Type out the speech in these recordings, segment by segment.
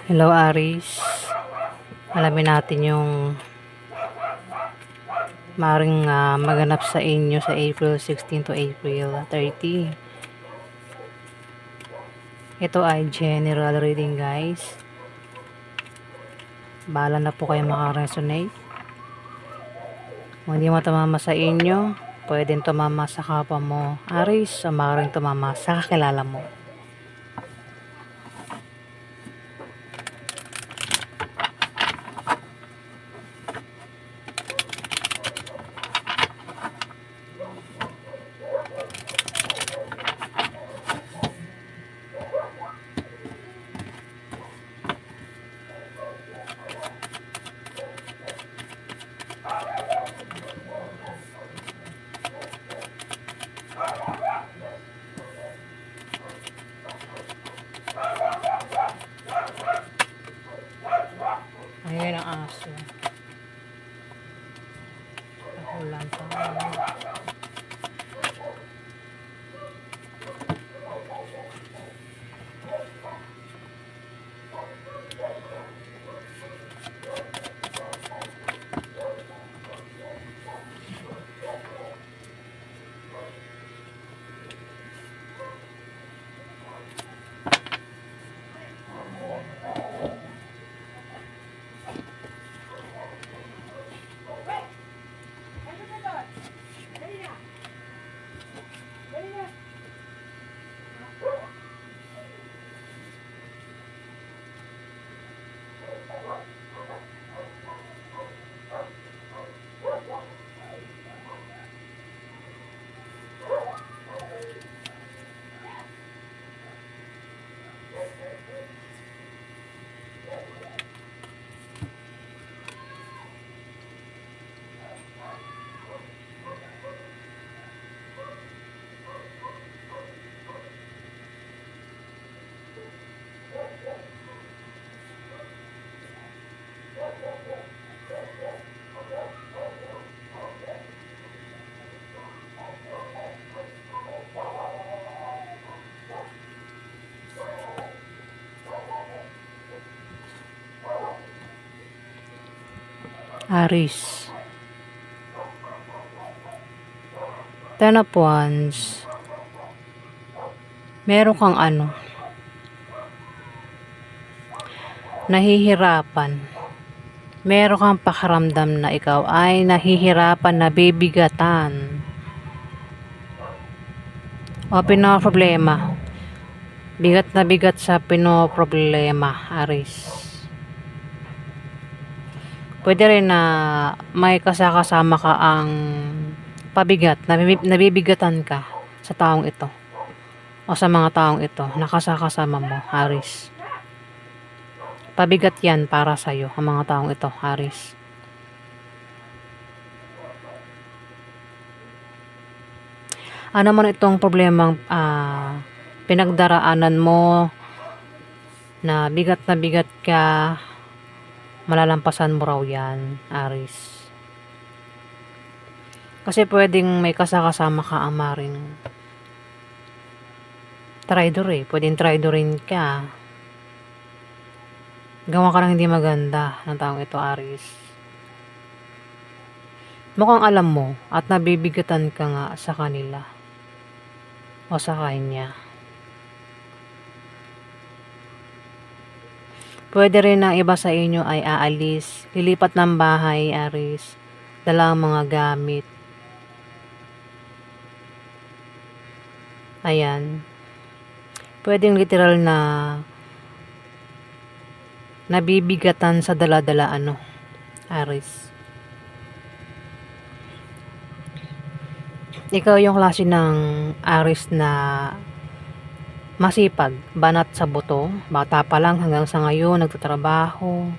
Hello Aris, alamin natin yung maring maganap sa inyo sa April 16 to April 30. Ito ay general reading guys. Bahala na po kayo makaresonate. Kung hindi mo tumama sa inyo, pwedeng tumama sa kapwa mo Aris, o maring tumama sa kakilala mo. Ayan ang aso. Ulan pa. Aris, Ten of Wands, meron kang nahihirapan. Meron kang pakiramdam na ikaw ay nahihirapan, nabibigatan o pinoproblema. Bigat na bigat sa pinoproblema, Aris. Pwede rin na may kasama ka ang pabigat, nabibigatan ka sa taong ito o sa mga taong ito, nakasakasama mo, Aris. Pabigat yan para sa'yo, ang mga taong ito, Aris. Ano man itong problemang pinagdaraanan mo, na bigat ka, malalampasan mo raw yan, Aris. Kasi pwedeng may kasama ka ang maring traitor pwedeng traidorin ka. Gawa ka ng hindi maganda ng taong ito, Aris. Mukhang alam mo at nabibigatan ka nga sa kanila o sa kanya. Pwede rin na iba sa inyo ay aalis, lilipat ng bahay, Aris, dala ang mga gamit. Ayan. Pwedeng literal na nabibigatan sa dala-dala Aris. Ikaw yung klase ng Aris na masipag, banat sa buto, bata pa lang hanggang sa ngayon nagtatrabaho.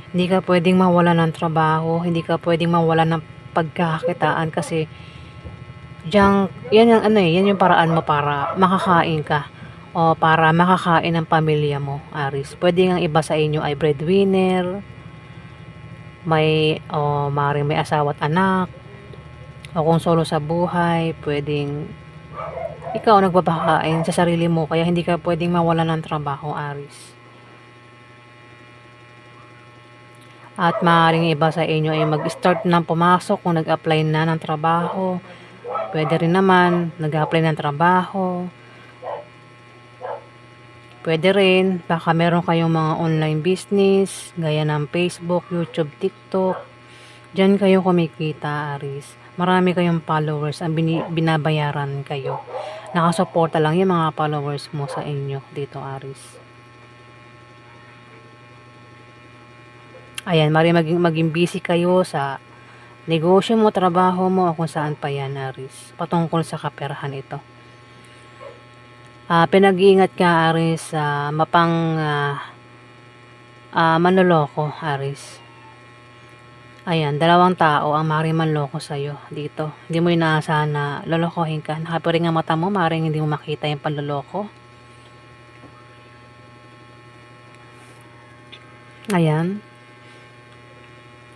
Hindi ka pwedeng mawala ng trabaho, hindi ka pwedeng mawala ng pagkakakitaan kasi yan yung paraan mo para makakain ka o para makakain ng pamilya mo, Aris. Pwede nga iba sa inyo ay breadwinner, maaaring may asawa at anak, o kung solo sa buhay, pwedeng ikaw nagpapakain sa sarili mo, kaya hindi ka pwedeng mawala ng trabaho, Aris. At maaaring iba sa inyo ay mag-start ng pumasok kung nag-apply na ng trabaho. Pwede rin naman nag-apply ng trabaho. Pwede rin, baka meron kayong mga online business, gaya ng Facebook, YouTube, TikTok. Diyan kayo kumikita, Aris. Marami kayong followers ang binabayaran kayo. Nakasuporta lang yung mga followers mo sa inyo dito, Aris. Ayan, maging busy kayo sa negosyo mo, trabaho mo, o kung saan pa yan, Aris. Patungkol sa kaperahan ito. Pinag-iingat ka, Aris, manloloko, Aris. Ayan, 2 tao ang maaaring manloko sa'yo dito. Hindi mo inaasahan na lolokohin ka. Nakapiring ang mata mo, maaaring hindi mo makita yung panloloko. Ayan.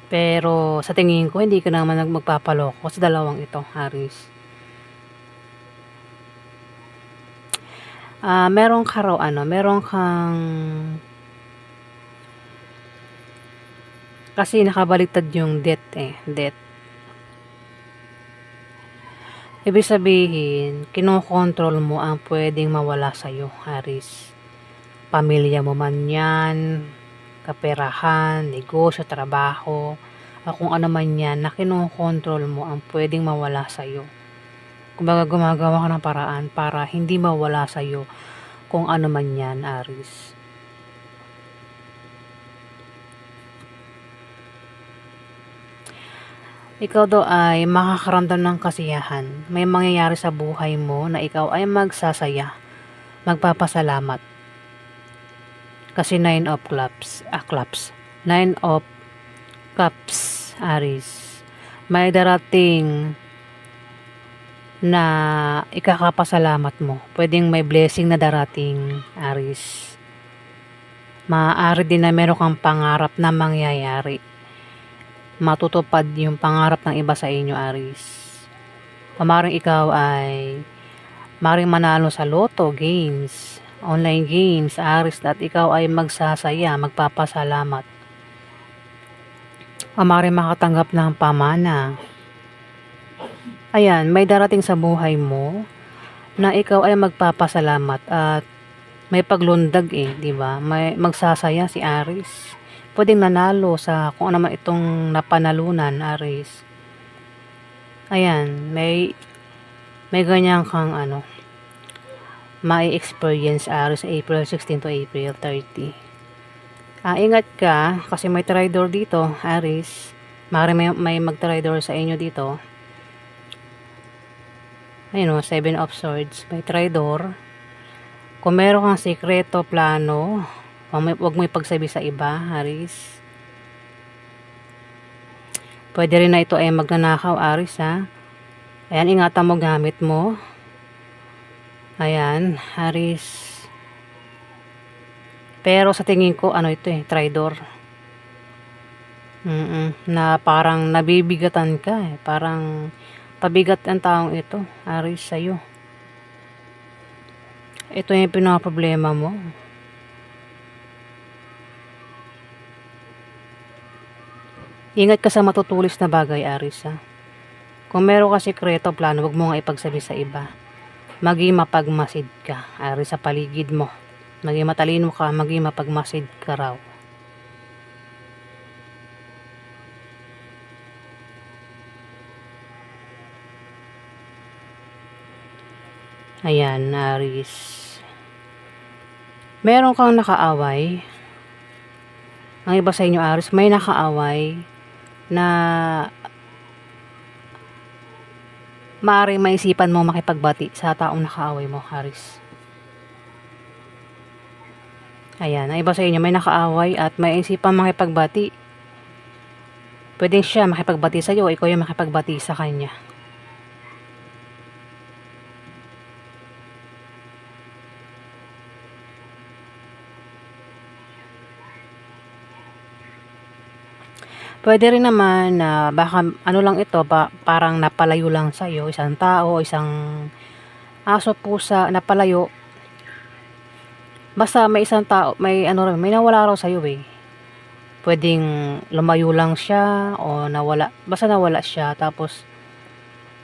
Pero sa tingin ko, hindi ka naman magpapaloko sa 2 ito, Aris. Meron kang kasi nakabaliktad yung debt debt. Ibig sabihin, kinokontrol mo ang pwedeng mawala sa'yo, Aris. Pamilya mo man yan, kaperahan, negosyo, trabaho, o kung ano man yan na kinokontrol mo ang pwedeng mawala sa'yo. Kumbaga gumagawa ka ng paraan para hindi mawala sa'yo kung ano man yan, Aris. Ikaw daw ay makakaramdam ng kasiyahan. May mangyayari sa buhay mo na ikaw ay magsasaya, magpapasalamat. Kasi 9 of Cups. 9 of Cups, Aris. May darating na ikakapasalamat mo. Pwedeng may blessing na darating, Aris. Maaari din na meron kang pangarap na mangyayari. Matutupad yung pangarap ng iba sa inyo, Aris. O maaaring ikaw ay maaaring manalo sa Lotto games, online games, Aris, at ikaw ay magsasaya, magpapasalamat. O maaaring makatanggap ng pamana. Ayan, may darating sa buhay mo na ikaw ay magpapasalamat at may paglundag di ba? May magsasaya si Aris. Pwedeng nanalo sa kung ano man itong napanalunan, Aris. Ayan, may ganyan kang may experience, Aris, April 16 to April 30. Ingat ka kasi may traitor dito, Aris. May mag-traitor sa inyo dito. Ayun 7 of Swords, may traitor. Kung meron kang sikreto, plano, huwag mo ipagsabi sa iba, Aris. Pwede rin na ito ay magnanakaw, Aris, ha. Ayan, ingatan mo gamit mo. Ayan, Aris. Pero sa tingin ko, ito traitor. Na parang nabibigatan ka Parang pabigat ang taong ito, Aris, sa'yo. Ito yung pinaproblema mo. Ingat ka sa matutulis na bagay, Aris, ha. Kung meron ka sikreto, plano, huwag mo nga ipagsabi sa iba. Maging mapagmasid ka, Aris, sa paligid mo. Maging matalino ka, maging mapagmasid ka raw. Ayan, Aris. Meron kang nakaaway. Ang iba sa inyo, Aris, may nakaaway na maaaring maisipan mo makipagbati sa taong nakaaway mo, Aris. Ayan, ang iba sa inyo, may nakaaway at may isipan makipagbati. Pwedeng siya makipagbati sa iyo, ikaw yung makipagbati sa kanya. Pwede rin naman na baka lang ito, parang napalayo lang sa iyo, isang tao, isang aso, pusa, napalayo. Basta may isang tao, may nawala raw sa iyo Pwedeng lumayo lang siya o nawala, basta nawala siya, tapos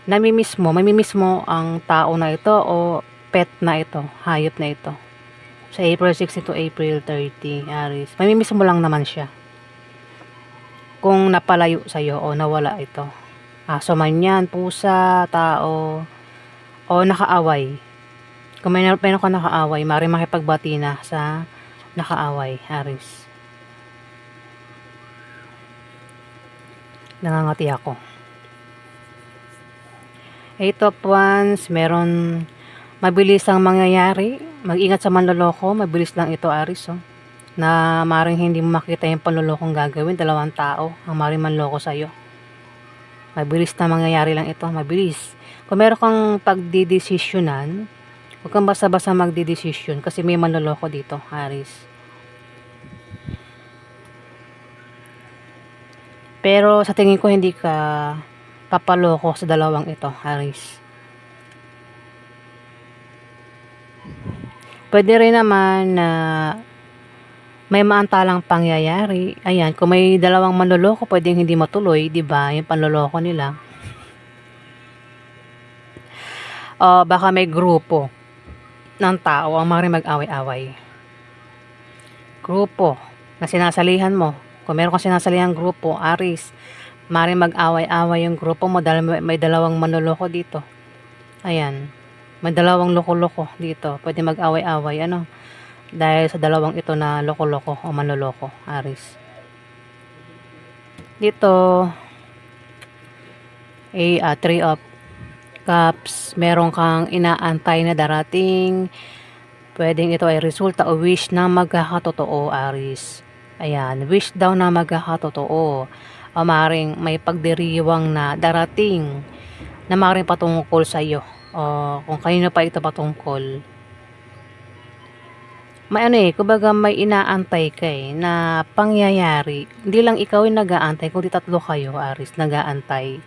mamimiss mo ang tao na ito o pet na ito, hayop na ito. Sa April 16 to April 30, Aries, mamimiss mo lang naman siya kung napalayo sa'yo o nawala ito. Aso man yan, pusa, tao, o nakaaway. Kung meron ka nakaaway, maaaring makipagbati na sa nakaaway, Aries. Nangangati ako. 8 of Wands, meron mabilis ang mangyayari. Mag-ingat sa manloloko, mabilis lang ito, Aries, oh, na maaaring hindi mo makita yung panlolokong gagawin. Dalawang tao ang maaaring manloko sa'yo. Mabilis na mangyayari lang ito, mabilis. Kung meron kang pagdidesisyonan, huwag kang basta-basta magdidesisyon kasi may manloloko dito, Aries. Pero sa tingin ko hindi ka papaloko sa dalawang ito, Aries. Pwede rin naman na may maantalang pangyayari. Ayan, kung may dalawang manloloko, pwedeng hindi matuloy, 'di ba? Yung panloloko nila. O baka may grupo ng tao ang maaaring mag-away-away. Grupo na sinasalihan mo. Kung meron kang sinasalihan grupo, Aries, maaaring mag-away-away yung grupo mo dahil may dalawang manloloko dito. Ayan, may dalawang loko-loko dito. Pwede mag-away-away, dahil sa dalawang ito na loko-loko o manloloko, Aries. Dito, Three of Cups, meron kang inaantay na darating. Pwedeng ito ay resulta o wish na magkakatotoo, Aries. Ayan, wish daw na magkakatotoo. O maaaring may pagdiriwang na darating na maaaring patungkol sa iyo. O kung kanino pa ito patungkol. May kumbaga may inaantay ka na pangyayari. Hindi lang ikaw yung nag-aantay, kundi tatlo kayo, Aries, nag-aantay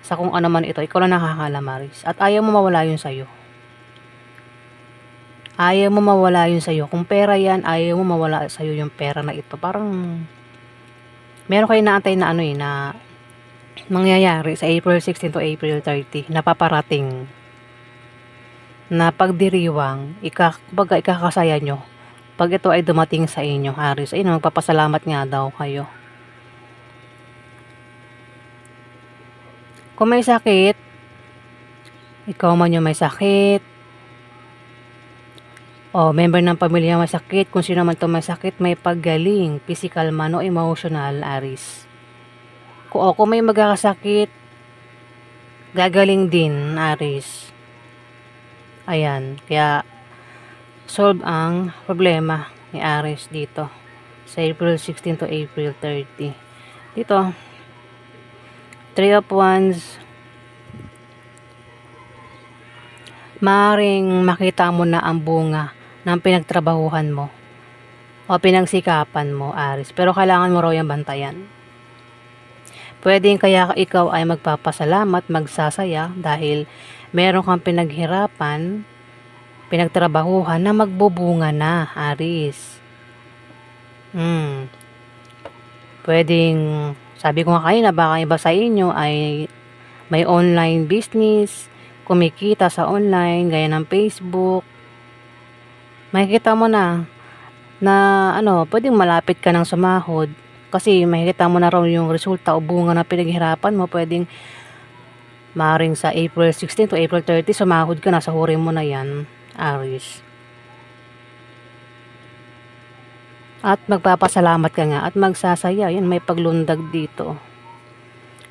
sa kung ano man ito. Ikaw lang nakakalam, Aries. At ayaw mo mawala yun sa'yo. Ayaw mo mawala yun sa'yo. Kung pera yan, ayaw mo mawala sa'yo yung pera na ito. Parang meron kayo inaantay na na mangyayari sa April 16 to April 30 na paparating na pagdiriwang, kumbaga ikakasaya nyo pag ito ay dumating sa inyo, Aries. Ayun, magpapasalamat nga daw kayo. Kung may sakit, ikaw man yung may sakit, o member ng pamilya may sakit, kung sino man to may sakit, may paggaling, physical man o emotional, Aries. Kung may magkakasakit, gagaling din, Aries. Ayan, kaya solve ang problema ni Aries dito sa April 16 to April 30. Dito, Three of Wands, maaaring makita mo na ang bunga ng pinagtrabahuhan mo o pinagsikapan mo, Aries, pero kailangan mo raw yung bantayan. Pwedeng kaya ikaw ay magpapasalamat, magsasaya dahil meron kang pinaghirapan, pinagtrabahuhan na magbubunga na, Aries. Pwedeng, sabi ko nga kanina, baka iba sa inyo ay may online business, kumikita sa online, gaya ng Facebook. Makikita mo na pwedeng malapit ka ng sumahod kasi makikita mo na raw yung resulta o bunga na pinaghirapan mo. Pwedeng maaaring sa April 16 to April 30 sumahod ka na, sahurin mo na yan, Aries. At magpapasalamat ka nga at magsasaya. Yan, may paglundag dito.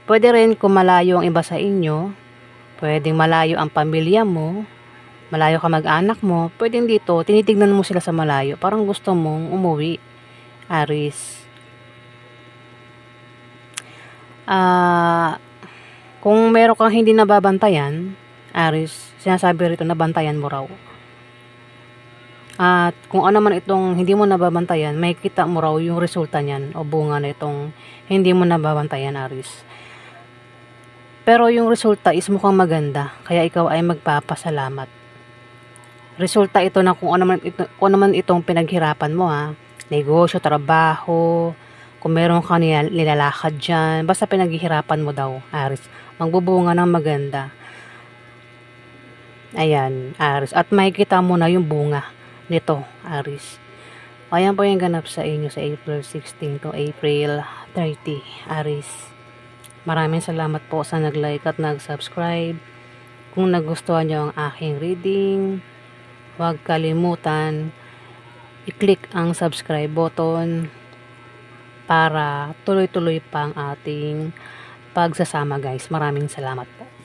Pwede rin kung malayo ang iba sa inyo, pwedeng malayo ang pamilya mo, malayo ka mag-anak mo, pwedeng dito, tinitignan mo sila sa malayo. Parang gusto mong umuwi, Aries. Kung meron kang hindi nababantayan, Aries, sinasabi rito, nabantayan mo raw. At kung ano man itong hindi mo nababantayan, may kita mo raw yung resulta niyan o bunga na itong hindi mo nababantayan, Aries. Pero yung resulta is mukhang maganda, kaya ikaw ay magpapasalamat. Resulta ito na kung ano man itong pinaghirapan mo, negosyo, trabaho, Kung meron ka nilalakad dyan, basta pinaghihirapan mo daw, Aris, magbubunga ng maganda. Ayan, Aris. At makikita mo na yung bunga nito, Aris. Ayan po yung ganap sa inyo sa April 16 to April 30, Aris. Maraming salamat po sa nag-like at nag-subscribe. Kung nagustuhan nyo ang aking reading, huwag kalimutan i-click ang subscribe button para tuloy-tuloy pang ating pagsasama, guys. Maraming salamat po.